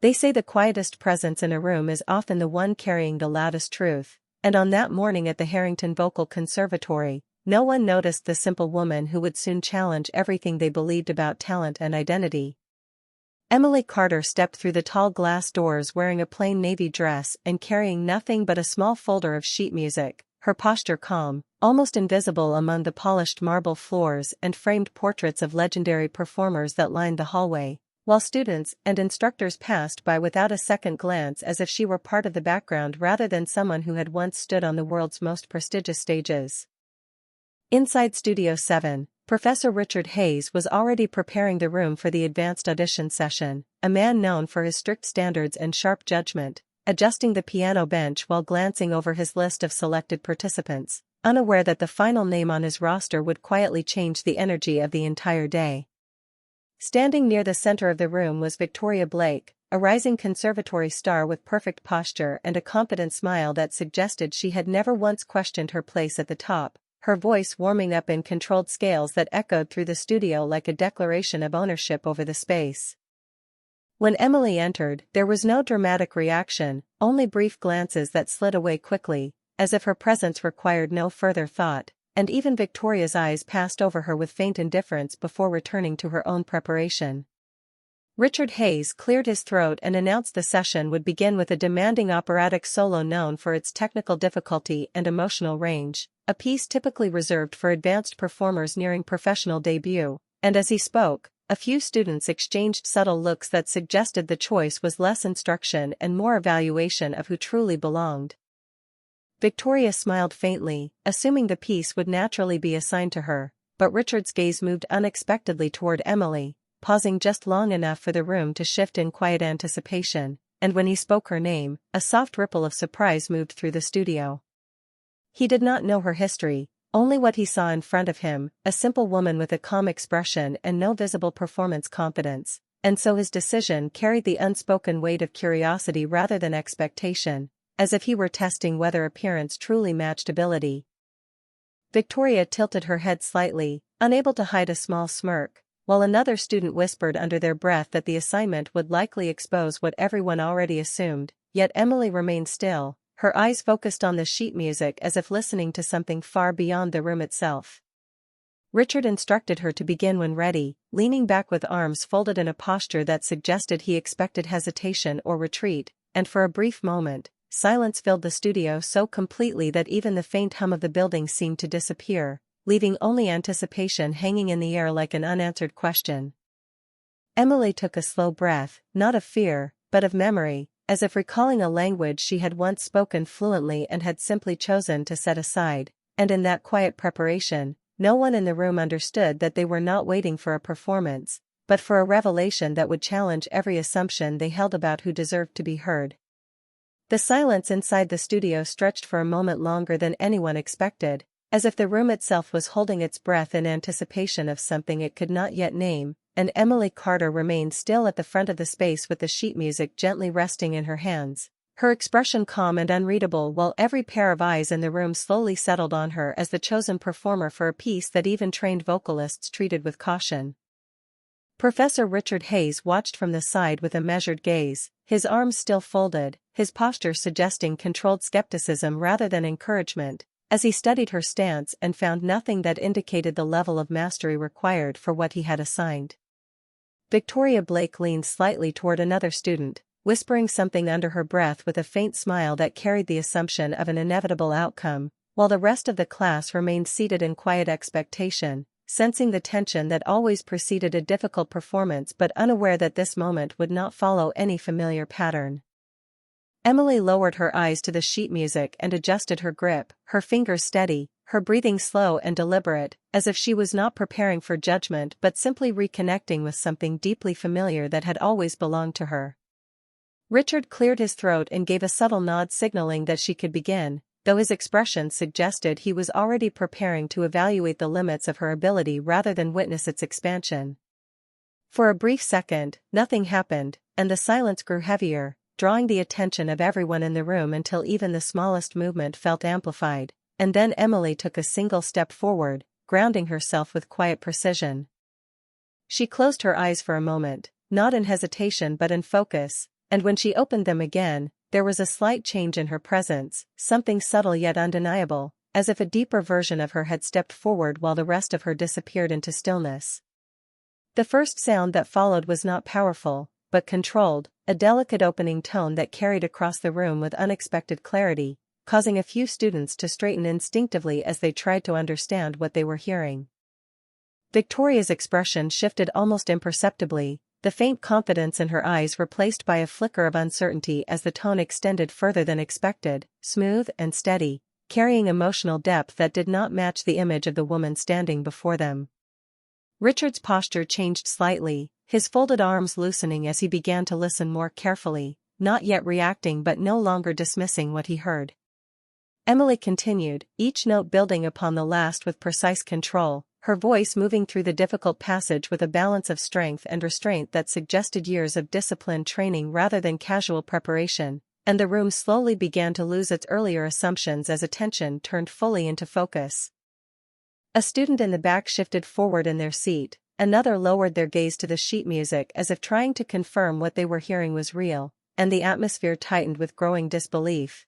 They say the quietest presence in a room is often the one carrying the loudest truth, and on that morning at the Harrington Vocal Conservatory, no one noticed the simple woman who would soon challenge everything they believed about talent and identity. Emily Carter stepped through the tall glass doors wearing a plain navy dress and carrying nothing but a small folder of sheet music, her posture calm, almost invisible among the polished marble floors and framed portraits of legendary performers that lined the hallway, while students and instructors passed by without a second glance as if she were part of the background rather than someone who had once stood on the world's most prestigious stages. Inside Studio 7, Professor Richard Hayes was already preparing the room for the advanced audition session, a man known for his strict standards and sharp judgment, adjusting the piano bench while glancing over his list of selected participants, unaware that the final name on his roster would quietly change the energy of the entire day. Standing near the center of the room was Victoria Blake, a rising conservatory star with perfect posture and a confident smile that suggested she had never once questioned her place at the top, her voice warming up in controlled scales that echoed through the studio like a declaration of ownership over the space. When Emily entered, there was no dramatic reaction, only brief glances that slid away quickly, as if her presence required no further thought, and even Victoria's eyes passed over her with faint indifference before returning to her own preparation. Richard Hayes cleared his throat and announced the session would begin with a demanding operatic solo known for its technical difficulty and emotional range, a piece typically reserved for advanced performers nearing professional debut, and as he spoke, a few students exchanged subtle looks that suggested the choice was less instruction and more evaluation of who truly belonged. Victoria smiled faintly, assuming the piece would naturally be assigned to her, but Richard's gaze moved unexpectedly toward Emily, pausing just long enough for the room to shift in quiet anticipation, and when he spoke her name, a soft ripple of surprise moved through the studio. He did not know her history, only what he saw in front of him, a simple woman with a calm expression and no visible performance confidence, and so his decision carried the unspoken weight of curiosity rather than expectation, as if he were testing whether appearance truly matched ability. Victoria tilted her head slightly, unable to hide a small smirk, while another student whispered under their breath that the assignment would likely expose what everyone already assumed, yet Emily remained still, her eyes focused on the sheet music as if listening to something far beyond the room itself. Richard instructed her to begin when ready, leaning back with arms folded in a posture that suggested he expected hesitation or retreat, and for a brief moment, silence filled the studio so completely that even the faint hum of the building seemed to disappear, leaving only anticipation hanging in the air like an unanswered question. Emily took a slow breath, not of fear, but of memory, as if recalling a language she had once spoken fluently and had simply chosen to set aside, and in that quiet preparation, no one in the room understood that they were not waiting for a performance, but for a revelation that would challenge every assumption they held about who deserved to be heard. The silence inside the studio stretched for a moment longer than anyone expected, as if the room itself was holding its breath in anticipation of something it could not yet name, and Emily Carter remained still at the front of the space with the sheet music gently resting in her hands, her expression calm and unreadable while every pair of eyes in the room slowly settled on her as the chosen performer for a piece that even trained vocalists treated with caution. Professor Richard Hayes watched from the side with a measured gaze, his arms still folded, his posture suggesting controlled skepticism rather than encouragement, as he studied her stance and found nothing that indicated the level of mastery required for what he had assigned. Victoria Blake leaned slightly toward another student, whispering something under her breath with a faint smile that carried the assumption of an inevitable outcome, while the rest of the class remained seated in quiet expectation, sensing the tension that always preceded a difficult performance but unaware that this moment would not follow any familiar pattern. Emily lowered her eyes to the sheet music and adjusted her grip, her fingers steady, her breathing slow and deliberate, as if she was not preparing for judgment but simply reconnecting with something deeply familiar that had always belonged to her. Richard cleared his throat and gave a subtle nod signaling that she could begin, though his expression suggested he was already preparing to evaluate the limits of her ability rather than witness its expansion. For a brief second, nothing happened, and the silence grew heavier, drawing the attention of everyone in the room until even the smallest movement felt amplified, and then Emily took a single step forward, grounding herself with quiet precision. She closed her eyes for a moment, not in hesitation but in focus, and when she opened them again, there was a slight change in her presence, something subtle yet undeniable, as if a deeper version of her had stepped forward while the rest of her disappeared into stillness. The first sound that followed was not powerful, but controlled, a delicate opening tone that carried across the room with unexpected clarity, causing a few students to straighten instinctively as they tried to understand what they were hearing. Victoria's expression shifted almost imperceptibly, the faint confidence in her eyes replaced by a flicker of uncertainty as the tone extended further than expected, smooth and steady, carrying emotional depth that did not match the image of the woman standing before them. Richard's posture changed slightly, his folded arms loosening as he began to listen more carefully, not yet reacting but no longer dismissing what he heard. Emily continued, each note building upon the last with precise control, her voice moving through the difficult passage with a balance of strength and restraint that suggested years of disciplined training rather than casual preparation, and the room slowly began to lose its earlier assumptions as attention turned fully into focus. A student in the back shifted forward in their seat, another lowered their gaze to the sheet music as if trying to confirm what they were hearing was real, and the atmosphere tightened with growing disbelief.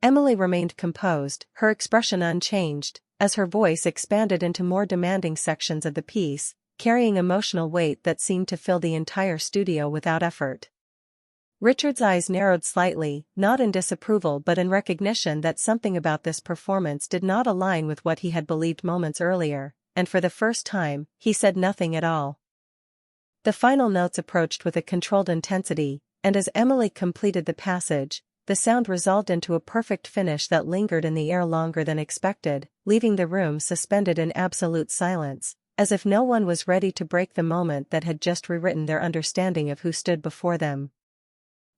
Emily remained composed, her expression unchanged, as her voice expanded into more demanding sections of the piece, carrying emotional weight that seemed to fill the entire studio without effort. Richard's eyes narrowed slightly, not in disapproval but in recognition that something about this performance did not align with what he had believed moments earlier, and for the first time, he said nothing at all. The final notes approached with a controlled intensity, and as Emily completed the passage, the sound resolved into a perfect finish that lingered in the air longer than expected, leaving the room suspended in absolute silence, as if no one was ready to break the moment that had just rewritten their understanding of who stood before them.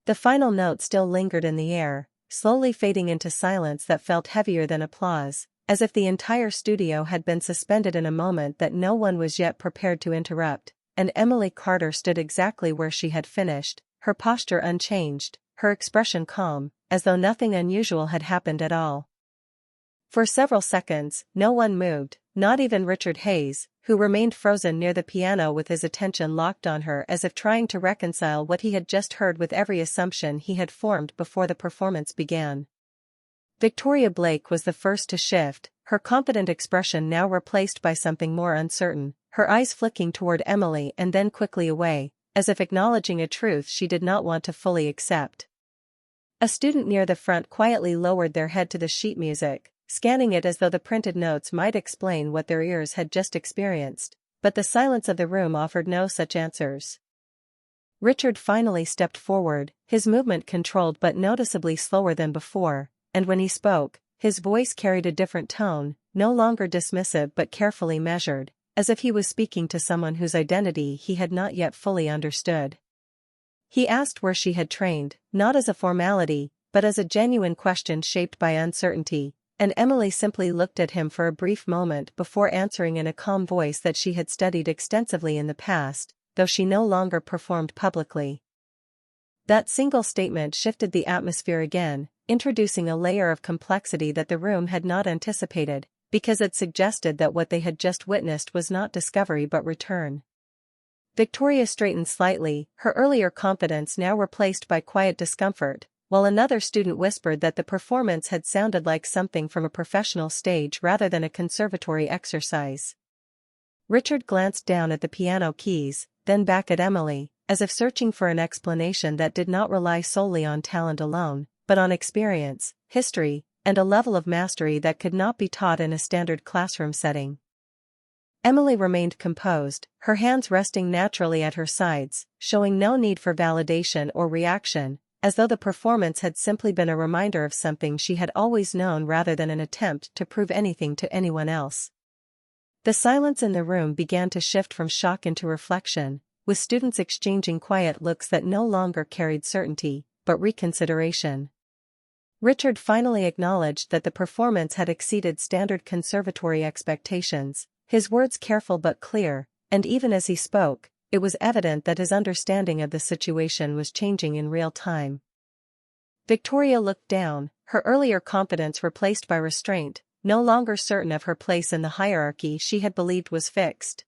The final note still lingered in the air, slowly fading into silence that felt heavier than applause, as if the entire studio had been suspended in a moment that no one was yet prepared to interrupt, and Emily Carter stood exactly where she had finished, her posture unchanged, her expression calm, as though nothing unusual had happened at all. For several seconds, no one moved, not even Richard Hayes, who remained frozen near the piano with his attention locked on her as if trying to reconcile what he had just heard with every assumption he had formed before the performance began. Victoria Blake was the first to shift, her confident expression now replaced by something more uncertain, her eyes flicking toward Emily and then quickly away, as if acknowledging a truth she did not want to fully accept. A student near the front quietly lowered their head to the sheet music, scanning it as though the printed notes might explain what their ears had just experienced, but the silence of the room offered no such answers. Richard finally stepped forward, his movement controlled but noticeably slower than before, and when he spoke, his voice carried a different tone, no longer dismissive but carefully measured, as if he was speaking to someone whose identity he had not yet fully understood. He asked where she had trained, not as a formality, but as a genuine question shaped by uncertainty, and Emily simply looked at him for a brief moment before answering in a calm voice that she had studied extensively in the past, though she no longer performed publicly. That single statement shifted the atmosphere again, introducing a layer of complexity that the room had not anticipated, because it suggested that what they had just witnessed was not discovery but return. Victoria straightened slightly, her earlier confidence now replaced by quiet discomfort, while another student whispered that the performance had sounded like something from a professional stage rather than a conservatory exercise. Richard glanced down at the piano keys, then back at Emily, as if searching for an explanation that did not rely solely on talent alone, but on experience, history, and a level of mastery that could not be taught in a standard classroom setting. Emily remained composed, her hands resting naturally at her sides, showing no need for validation or reaction, as though the performance had simply been a reminder of something she had always known rather than an attempt to prove anything to anyone else. The silence in the room began to shift from shock into reflection, with students exchanging quiet looks that no longer carried certainty, but reconsideration. Richard finally acknowledged that the performance had exceeded standard conservatory expectations, his words careful but clear, and even as he spoke, it was evident that his understanding of the situation was changing in real time. Victoria looked down, her earlier confidence replaced by restraint, no longer certain of her place in the hierarchy she had believed was fixed.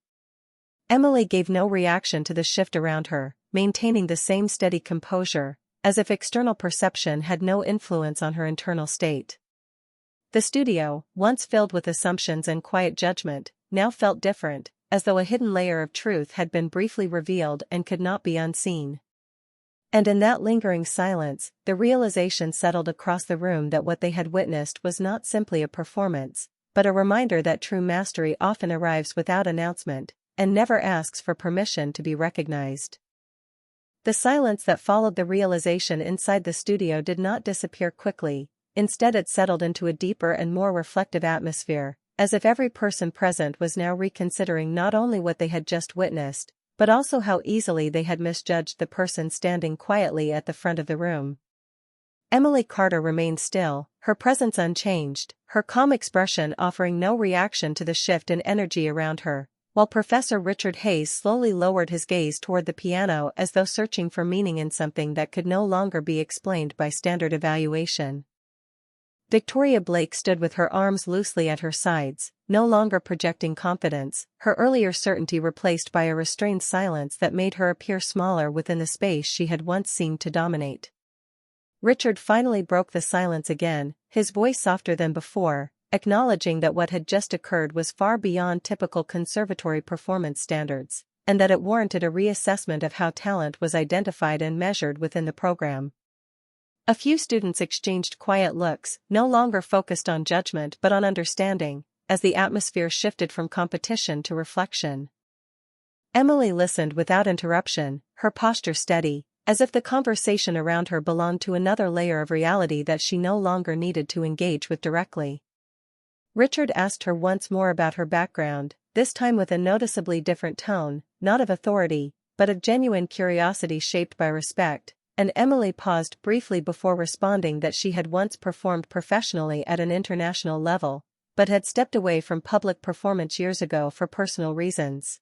Emily gave no reaction to the shift around her, maintaining the same steady composure, as if external perception had no influence on her internal state. The studio, once filled with assumptions and quiet judgment, now felt different, as though a hidden layer of truth had been briefly revealed and could not be unseen. And in that lingering silence, the realization settled across the room that what they had witnessed was not simply a performance, but a reminder that true mastery often arrives without announcement, and never asks for permission to be recognized. The silence that followed the realization inside the studio did not disappear quickly. Instead, it settled into a deeper and more reflective atmosphere, as if every person present was now reconsidering not only what they had just witnessed, but also how easily they had misjudged the person standing quietly at the front of the room. Emily Carter remained still, her presence unchanged, her calm expression offering no reaction to the shift in energy around her, while Professor Richard Hayes slowly lowered his gaze toward the piano as though searching for meaning in something that could no longer be explained by standard evaluation. Victoria Blake stood with her arms loosely at her sides, no longer projecting confidence, her earlier certainty replaced by a restrained silence that made her appear smaller within the space she had once seemed to dominate. Richard finally broke the silence again, his voice softer than before, acknowledging that what had just occurred was far beyond typical conservatory performance standards, and that it warranted a reassessment of how talent was identified and measured within the program. A few students exchanged quiet looks, no longer focused on judgment but on understanding, as the atmosphere shifted from competition to reflection. Emily listened without interruption, her posture steady, as if the conversation around her belonged to another layer of reality that she no longer needed to engage with directly. Richard asked her once more about her background, this time with a noticeably different tone, not of authority, but of genuine curiosity shaped by respect. And Emily paused briefly before responding that she had once performed professionally at an international level, but had stepped away from public performance years ago for personal reasons.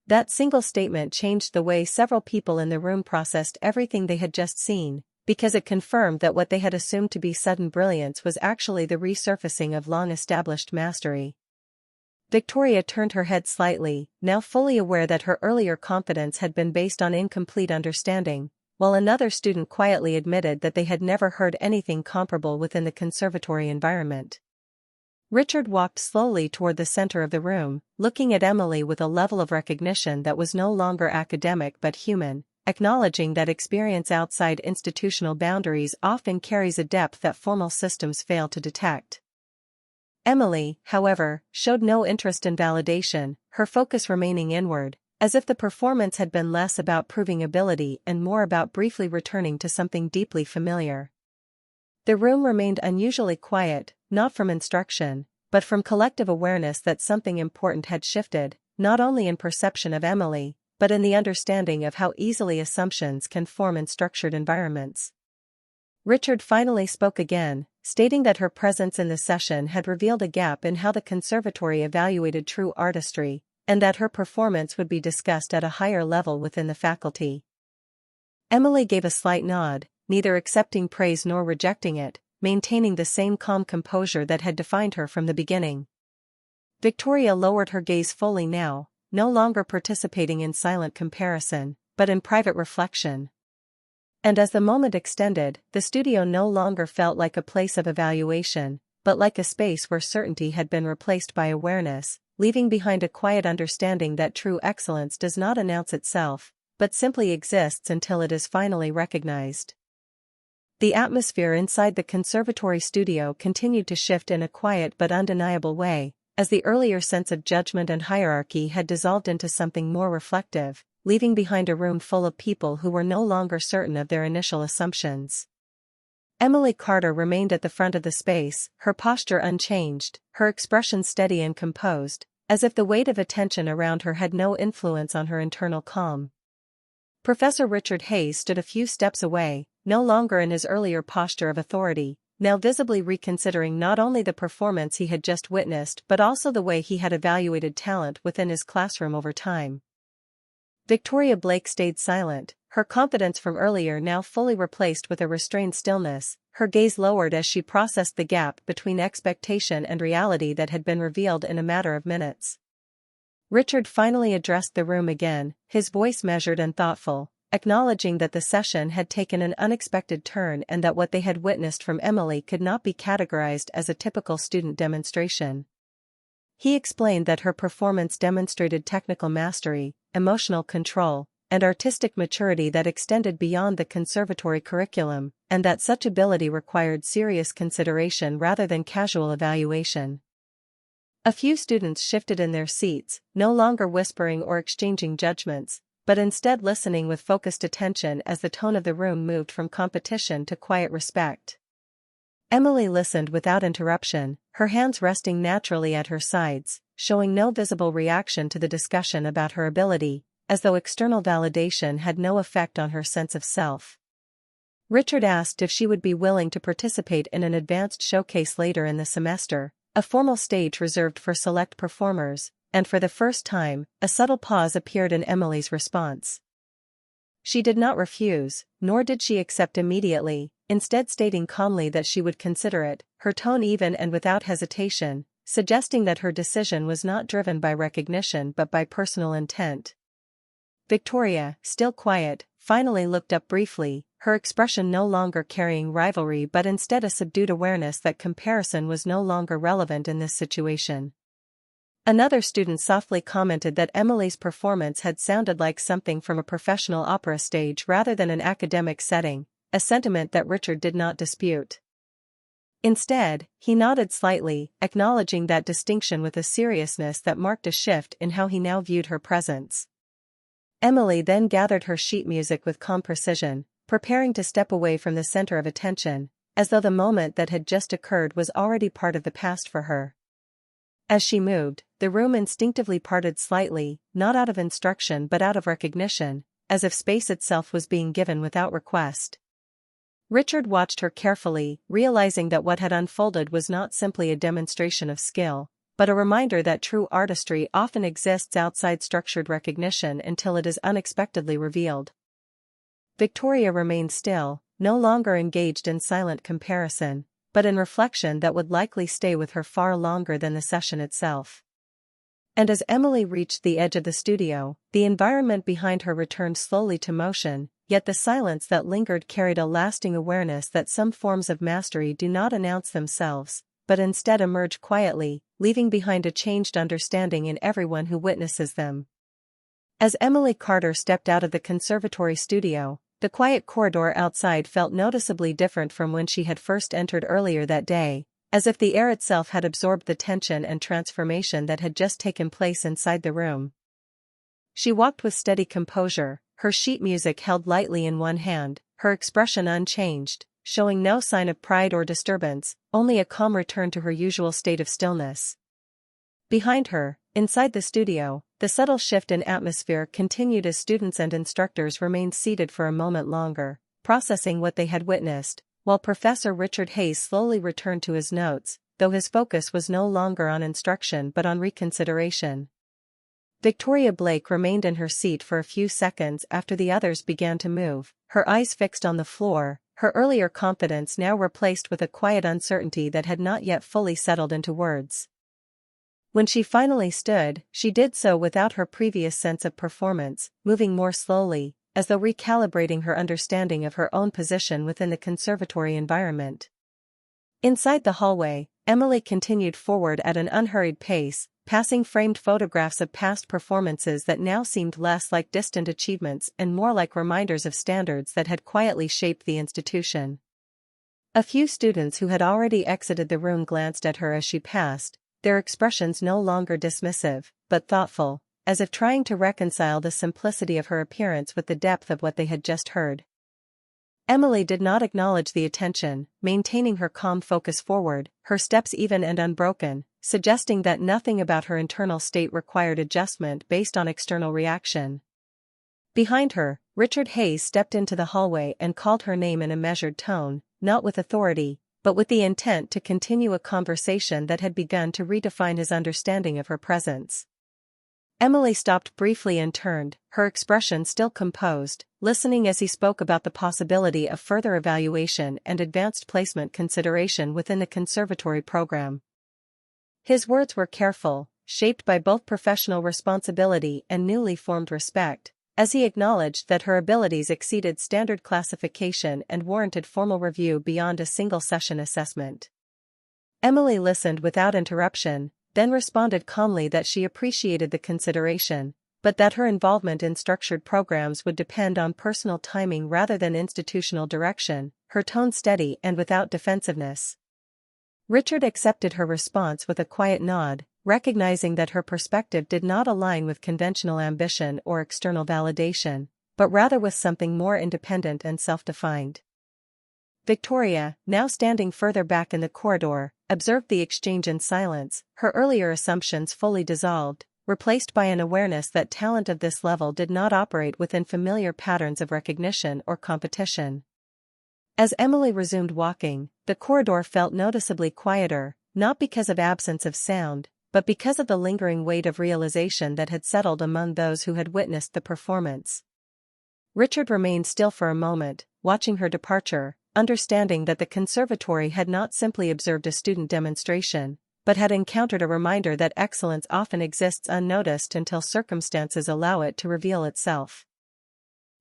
That single statement changed the way several people in the room processed everything they had just seen, because it confirmed that what they had assumed to be sudden brilliance was actually the resurfacing of long-established mastery. Victoria turned her head slightly, now fully aware that her earlier confidence had been based on incomplete understanding, while another student quietly admitted that they had never heard anything comparable within the conservatory environment. Richard walked slowly toward the center of the room, looking at Emily with a level of recognition that was no longer academic but human, acknowledging that experience outside institutional boundaries often carries a depth that formal systems fail to detect. Emily, however, showed no interest in validation, her focus remaining inward, as if the performance had been less about proving ability and more about briefly returning to something deeply familiar. The room remained unusually quiet, not from instruction, but from collective awareness that something important had shifted, not only in perception of Emily, but in the understanding of how easily assumptions can form in structured environments. Richard finally spoke again, stating that her presence in the session had revealed a gap in how the conservatory evaluated true artistry, and that her performance would be discussed at a higher level within the faculty. Emily gave a slight nod, neither accepting praise nor rejecting it, maintaining the same calm composure that had defined her from the beginning. Victoria lowered her gaze fully now, no longer participating in silent comparison, but in private reflection. And as the moment extended, the studio no longer felt like a place of evaluation, but like a space where certainty had been replaced by awareness, leaving behind a quiet understanding that true excellence does not announce itself, but simply exists until it is finally recognized. The atmosphere inside the conservatory studio continued to shift in a quiet but undeniable way, as the earlier sense of judgment and hierarchy had dissolved into something more reflective, leaving behind a room full of people who were no longer certain of their initial assumptions. Emily Carter remained at the front of the space, her posture unchanged, her expression steady and composed, as if the weight of attention around her had no influence on her internal calm. Professor Richard Hayes stood a few steps away, no longer in his earlier posture of authority, now visibly reconsidering not only the performance he had just witnessed but also the way he had evaluated talent within his classroom over time. Victoria Blake stayed silent, her confidence from earlier now fully replaced with a restrained stillness, her gaze lowered as she processed the gap between expectation and reality that had been revealed in a matter of minutes. Richard finally addressed the room again, his voice measured and thoughtful, acknowledging that the session had taken an unexpected turn and that what they had witnessed from Emily could not be categorized as a typical student demonstration. He explained that her performance demonstrated technical mastery, emotional control, and artistic maturity that extended beyond the conservatory curriculum, and that such ability required serious consideration rather than casual evaluation. A few students shifted in their seats, no longer whispering or exchanging judgments, but instead listening with focused attention as the tone of the room moved from competition to quiet respect. Emily listened without interruption, her hands resting naturally at her sides, showing no visible reaction to the discussion about her ability, as though external validation had no effect on her sense of self. Richard asked if she would be willing to participate in an advanced showcase later in the semester, a formal stage reserved for select performers, and for the first time, a subtle pause appeared in Emily's response. She did not refuse, nor did she accept immediately, instead stating calmly that she would consider it, her tone even and without hesitation, suggesting that her decision was not driven by recognition but by personal intent. Victoria, still quiet, finally looked up briefly, her expression no longer carrying rivalry but instead a subdued awareness that comparison was no longer relevant in this situation. Another student softly commented that Emily's performance had sounded like something from a professional opera stage rather than an academic setting, a sentiment that Richard did not dispute. Instead, he nodded slightly, acknowledging that distinction with a seriousness that marked a shift in how he now viewed her presence. Emily then gathered her sheet music with calm precision, preparing to step away from the center of attention, as though the moment that had just occurred was already part of the past for her. As she moved, the room instinctively parted slightly, not out of instruction but out of recognition, as if space itself was being given without request. Richard watched her carefully, realizing that what had unfolded was not simply a demonstration of skill, but a reminder that true artistry often exists outside structured recognition until it is unexpectedly revealed. Victoria remained still, no longer engaged in silent comparison, but in reflection that would likely stay with her far longer than the session itself. And as Emily reached the edge of the studio, the environment behind her returned slowly to motion, yet the silence that lingered carried a lasting awareness that some forms of mastery do not announce themselves, but instead emerge quietly, leaving behind a changed understanding in everyone who witnesses them. As Emily Carter stepped out of the conservatory studio, the quiet corridor outside felt noticeably different from when she had first entered earlier that day, as if the air itself had absorbed the tension and transformation that had just taken place inside the room. She walked with steady composure, her sheet music held lightly in one hand, her expression unchanged, showing no sign of pride or disturbance, only a calm return to her usual state of stillness. Behind her, inside the studio, the subtle shift in atmosphere continued as students and instructors remained seated for a moment longer, processing what they had witnessed, while Professor Richard Hayes slowly returned to his notes, though his focus was no longer on instruction but on reconsideration. Victoria Blake remained in her seat for a few seconds after the others began to move, her eyes fixed on the floor, her earlier confidence now replaced with a quiet uncertainty that had not yet fully settled into words. When she finally stood, she did so without her previous sense of performance, moving more slowly, as though recalibrating her understanding of her own position within the conservatory environment. Inside the hallway, Emily continued forward at an unhurried pace, passing framed photographs of past performances that now seemed less like distant achievements and more like reminders of standards that had quietly shaped the institution. A few students who had already exited the room glanced at her as she passed, their expressions no longer dismissive, but thoughtful, as if trying to reconcile the simplicity of her appearance with the depth of what they had just heard. Emily did not acknowledge the attention, maintaining her calm focus forward, her steps even and unbroken, suggesting that nothing about her internal state required adjustment based on external reaction. Behind her, Richard Hayes stepped into the hallway and called her name in a measured tone, not with authority, but with the intent to continue a conversation that had begun to redefine his understanding of her presence. Emily stopped briefly and turned, her expression still composed, listening as he spoke about the possibility of further evaluation and advanced placement consideration within the conservatory program. His words were careful, shaped by both professional responsibility and newly formed respect, as he acknowledged that her abilities exceeded standard classification and warranted formal review beyond a single-session assessment. Emily listened without interruption, then responded calmly that she appreciated the consideration, but that her involvement in structured programs would depend on personal timing rather than institutional direction, her tone steady and without defensiveness. Richard accepted her response with a quiet nod, recognizing that her perspective did not align with conventional ambition or external validation, but rather with something more independent and self-defined. Victoria, now standing further back in the corridor, observed the exchange in silence, her earlier assumptions fully dissolved, replaced by an awareness that talent of this level did not operate within familiar patterns of recognition or competition. As Emily resumed walking, the corridor felt noticeably quieter, not because of absence of sound, but because of the lingering weight of realization that had settled among those who had witnessed the performance. Richard remained still for a moment, watching her departure, understanding that the conservatory had not simply observed a student demonstration, but had encountered a reminder that excellence often exists unnoticed until circumstances allow it to reveal itself.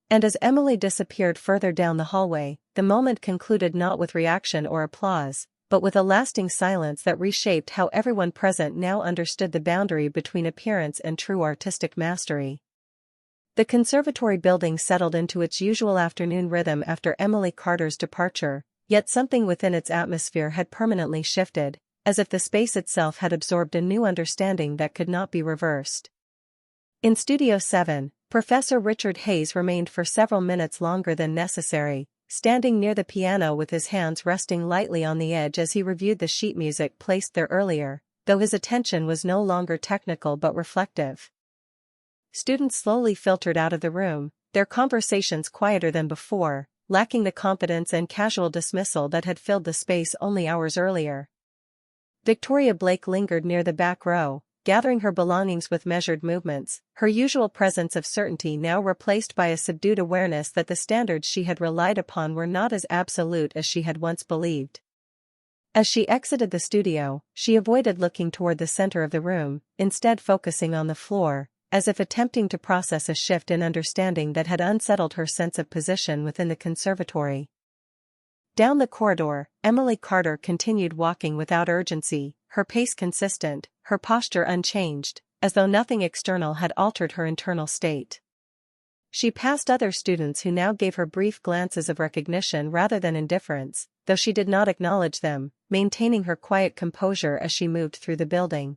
And as Emily disappeared further down the hallway, the moment concluded not with reaction or applause, but with a lasting silence that reshaped how everyone present now understood the boundary between appearance and true artistic mastery. The conservatory building settled into its usual afternoon rhythm after Emily Carter's departure, yet something within its atmosphere had permanently shifted, as if the space itself had absorbed a new understanding that could not be reversed. In Studio 7, Professor Richard Hayes remained for several minutes longer than necessary, standing near the piano with his hands resting lightly on the edge as he reviewed the sheet music placed there earlier, though his attention was no longer technical but reflective. Students slowly filtered out of the room, their conversations quieter than before, lacking the confidence and casual dismissal that had filled the space only hours earlier. Victoria Blake lingered near the back row, gathering her belongings with measured movements, her usual presence of certainty now replaced by a subdued awareness that the standards she had relied upon were not as absolute as she had once believed. As she exited the studio, she avoided looking toward the center of the room, instead focusing on the floor, as if attempting to process a shift in understanding that had unsettled her sense of position within the conservatory. Down the corridor, Emily Carter continued walking without urgency, her pace consistent, her posture unchanged, as though nothing external had altered her internal state. She passed other students who now gave her brief glances of recognition rather than indifference, though she did not acknowledge them, maintaining her quiet composure as she moved through the building.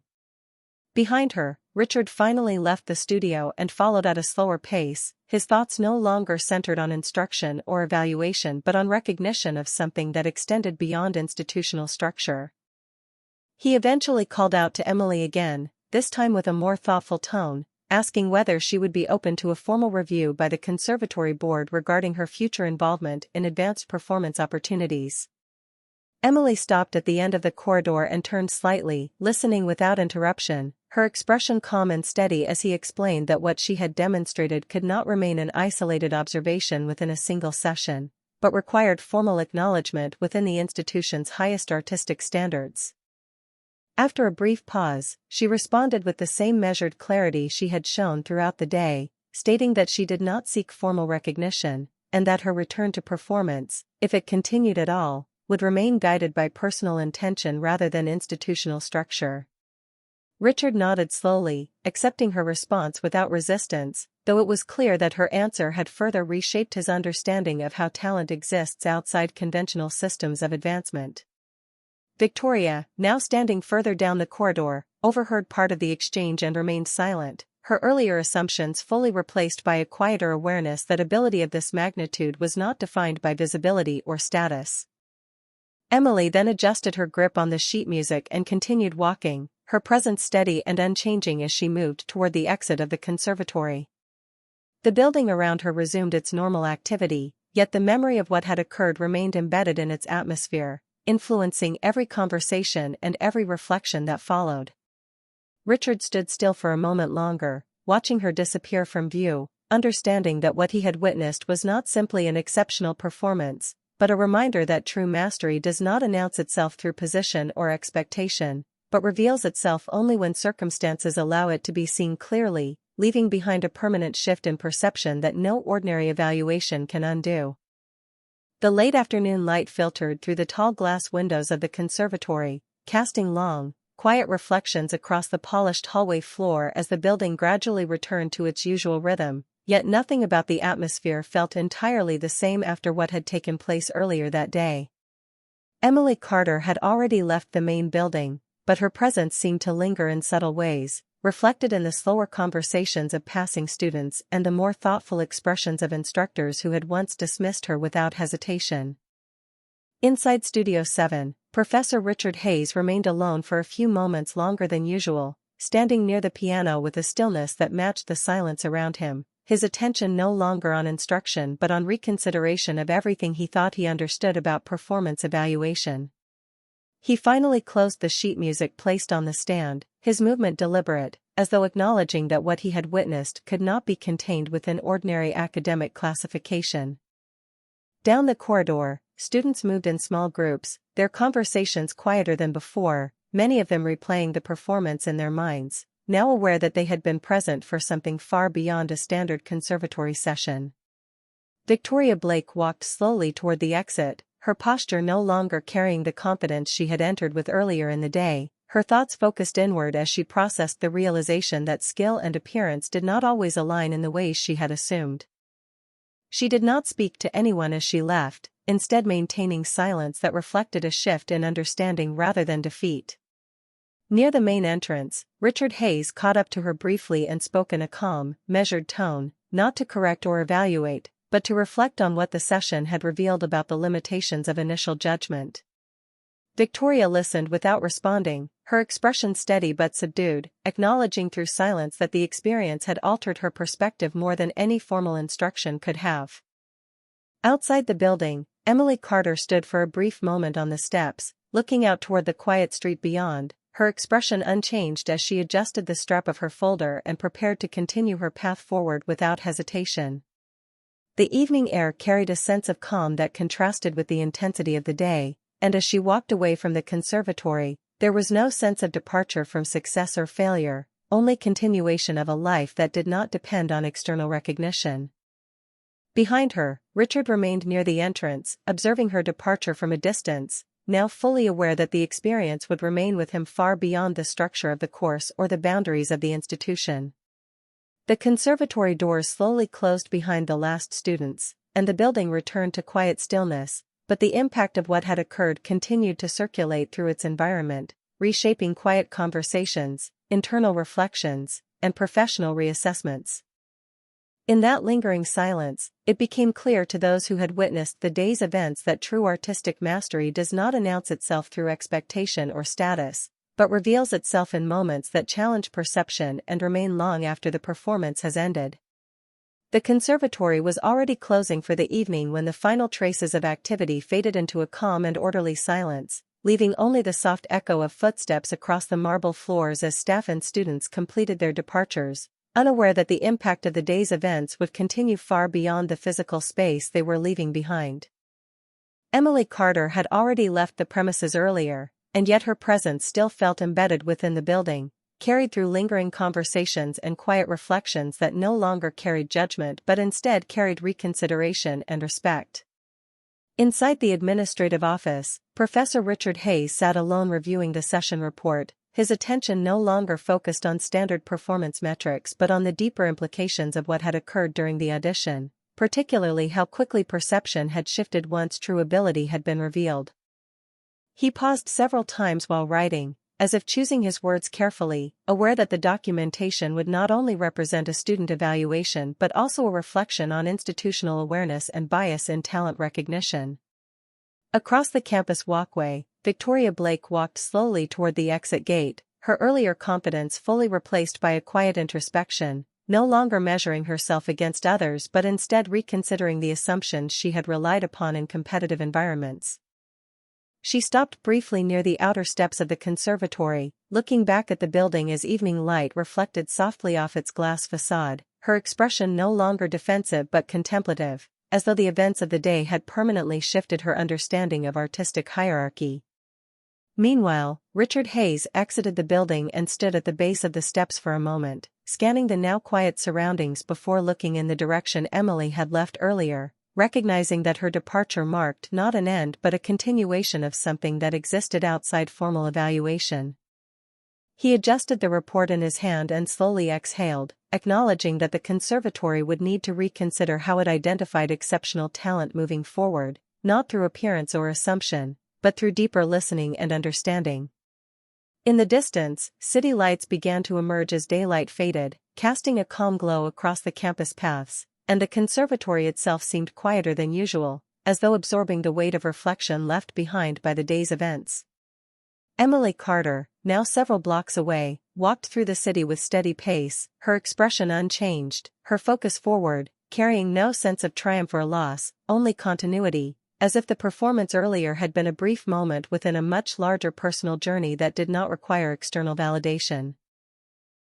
Behind her, Richard finally left the studio and followed at a slower pace, his thoughts no longer centered on instruction or evaluation but on recognition of something that extended beyond institutional structure. He eventually called out to Emily again, this time with a more thoughtful tone, asking whether she would be open to a formal review by the conservatory board regarding her future involvement in advanced performance opportunities. Emily stopped at the end of the corridor and turned slightly, listening without interruption, her expression calm and steady as he explained that what she had demonstrated could not remain an isolated observation within a single session, but required formal acknowledgement within the institution's highest artistic standards. After a brief pause, she responded with the same measured clarity she had shown throughout the day, stating that she did not seek formal recognition, and that her return to performance, if it continued at all, would remain guided by personal intention rather than institutional structure. Richard nodded slowly, accepting her response without resistance, though it was clear that her answer had further reshaped his understanding of how talent exists outside conventional systems of advancement. Victoria, now standing further down the corridor, overheard part of the exchange and remained silent, her earlier assumptions fully replaced by a quieter awareness that ability of this magnitude was not defined by visibility or status. Emily then adjusted her grip on the sheet music and continued walking, her presence steady and unchanging as she moved toward the exit of the conservatory. The building around her resumed its normal activity, yet the memory of what had occurred remained embedded in its atmosphere, influencing every conversation and every reflection that followed. Richard stood still for a moment longer, watching her disappear from view, understanding that what he had witnessed was not simply an exceptional performance, but a reminder that true mastery does not announce itself through position or expectation, but reveals itself only when circumstances allow it to be seen clearly, leaving behind a permanent shift in perception that no ordinary evaluation can undo. The late afternoon light filtered through the tall glass windows of the conservatory, casting long, quiet reflections across the polished hallway floor as the building gradually returned to its usual rhythm, yet nothing about the atmosphere felt entirely the same after what had taken place earlier that day. Emily Carter had already left the main building, but her presence seemed to linger in subtle ways, reflected in the slower conversations of passing students and the more thoughtful expressions of instructors who had once dismissed her without hesitation. Inside Studio 7, Professor Richard Hayes remained alone for a few moments longer than usual, standing near the piano with a stillness that matched the silence around him, his attention no longer on instruction but on reconsideration of everything he thought he understood about performance evaluation. He finally closed the sheet music placed on the stand, his movement deliberate, as though acknowledging that what he had witnessed could not be contained within ordinary academic classification. Down the corridor, students moved in small groups, their conversations quieter than before, many of them replaying the performance in their minds, now aware that they had been present for something far beyond a standard conservatory session. Victoria Blake walked slowly toward the exit, her posture no longer carrying the confidence she had entered with earlier in the day, her thoughts focused inward as she processed the realization that skill and appearance did not always align in the ways she had assumed. She did not speak to anyone as she left, instead maintaining silence that reflected a shift in understanding rather than defeat. Near the main entrance, Richard Hayes caught up to her briefly and spoke in a calm, measured tone, not to correct or evaluate, but to reflect on what the session had revealed about the limitations of initial judgment. Victoria listened without responding, her expression steady but subdued, acknowledging through silence that the experience had altered her perspective more than any formal instruction could have. Outside the building, Emily Carter stood for a brief moment on the steps, looking out toward the quiet street beyond, her expression unchanged as she adjusted the strap of her folder and prepared to continue her path forward without hesitation. The evening air carried a sense of calm that contrasted with the intensity of the day, and as she walked away from the conservatory, there was no sense of departure from success or failure, only continuation of a life that did not depend on external recognition. Behind her, Richard remained near the entrance, observing her departure from a distance, now fully aware that the experience would remain with him far beyond the structure of the course or the boundaries of the institution. The conservatory doors slowly closed behind the last students, and the building returned to quiet stillness, but the impact of what had occurred continued to circulate through its environment, reshaping quiet conversations, internal reflections, and professional reassessments. In that lingering silence, it became clear to those who had witnessed the day's events that true artistic mastery does not announce itself through expectation or status, but reveals itself in moments that challenge perception and remain long after the performance has ended. The conservatory was already closing for the evening when the final traces of activity faded into a calm and orderly silence, leaving only the soft echo of footsteps across the marble floors as staff and students completed their departures, unaware that the impact of the day's events would continue far beyond the physical space they were leaving behind. Emily Carter had already left the premises earlier, and yet her presence still felt embedded within the building, carried through lingering conversations and quiet reflections that no longer carried judgment but instead carried reconsideration and respect. Inside the administrative office, Professor Richard Hayes sat alone reviewing the session report, his attention no longer focused on standard performance metrics but on the deeper implications of what had occurred during the audition, particularly how quickly perception had shifted once true ability had been revealed. He paused several times while writing, as if choosing his words carefully, aware that the documentation would not only represent a student evaluation but also a reflection on institutional awareness and bias in talent recognition. Across the campus walkway, Victoria Blake walked slowly toward the exit gate, her earlier confidence fully replaced by a quiet introspection, no longer measuring herself against others but instead reconsidering the assumptions she had relied upon in competitive environments. She stopped briefly near the outer steps of the conservatory, looking back at the building as evening light reflected softly off its glass facade, her expression no longer defensive but contemplative, as though the events of the day had permanently shifted her understanding of artistic hierarchy. Meanwhile, Richard Hayes exited the building and stood at the base of the steps for a moment, scanning the now quiet surroundings before looking in the direction Emily had left earlier, recognizing that her departure marked not an end but a continuation of something that existed outside formal evaluation. He adjusted the report in his hand and slowly exhaled, acknowledging that the conservatory would need to reconsider how it identified exceptional talent moving forward, not through appearance or assumption, but through deeper listening and understanding. In the distance, city lights began to emerge as daylight faded, casting a calm glow across the campus paths, and the conservatory itself seemed quieter than usual, as though absorbing the weight of reflection left behind by the day's events. Emily Carter, now several blocks away, walked through the city with steady pace, her expression unchanged, her focus forward, carrying no sense of triumph or loss, only continuity, as if the performance earlier had been a brief moment within a much larger personal journey that did not require external validation.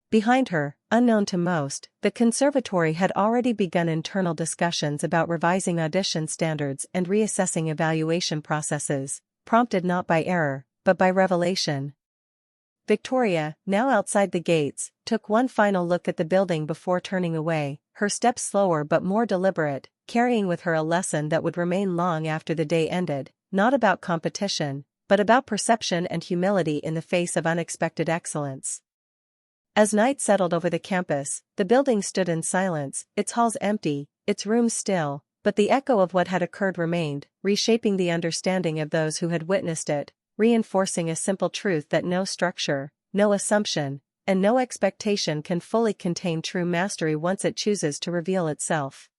Behind her, unknown to most, the conservatory had already begun internal discussions about revising audition standards and reassessing evaluation processes, prompted not by error, but by revelation. Victoria, now outside the gates, took one final look at the building before turning away, her steps slower but more deliberate, carrying with her a lesson that would remain long after the day ended, not about competition, but about perception and humility in the face of unexpected excellence. As night settled over the campus, the building stood in silence, its halls empty, its rooms still, but the echo of what had occurred remained, reshaping the understanding of those who had witnessed it, reinforcing a simple truth that no structure, no assumption, and no expectation can fully contain true mastery once it chooses to reveal itself.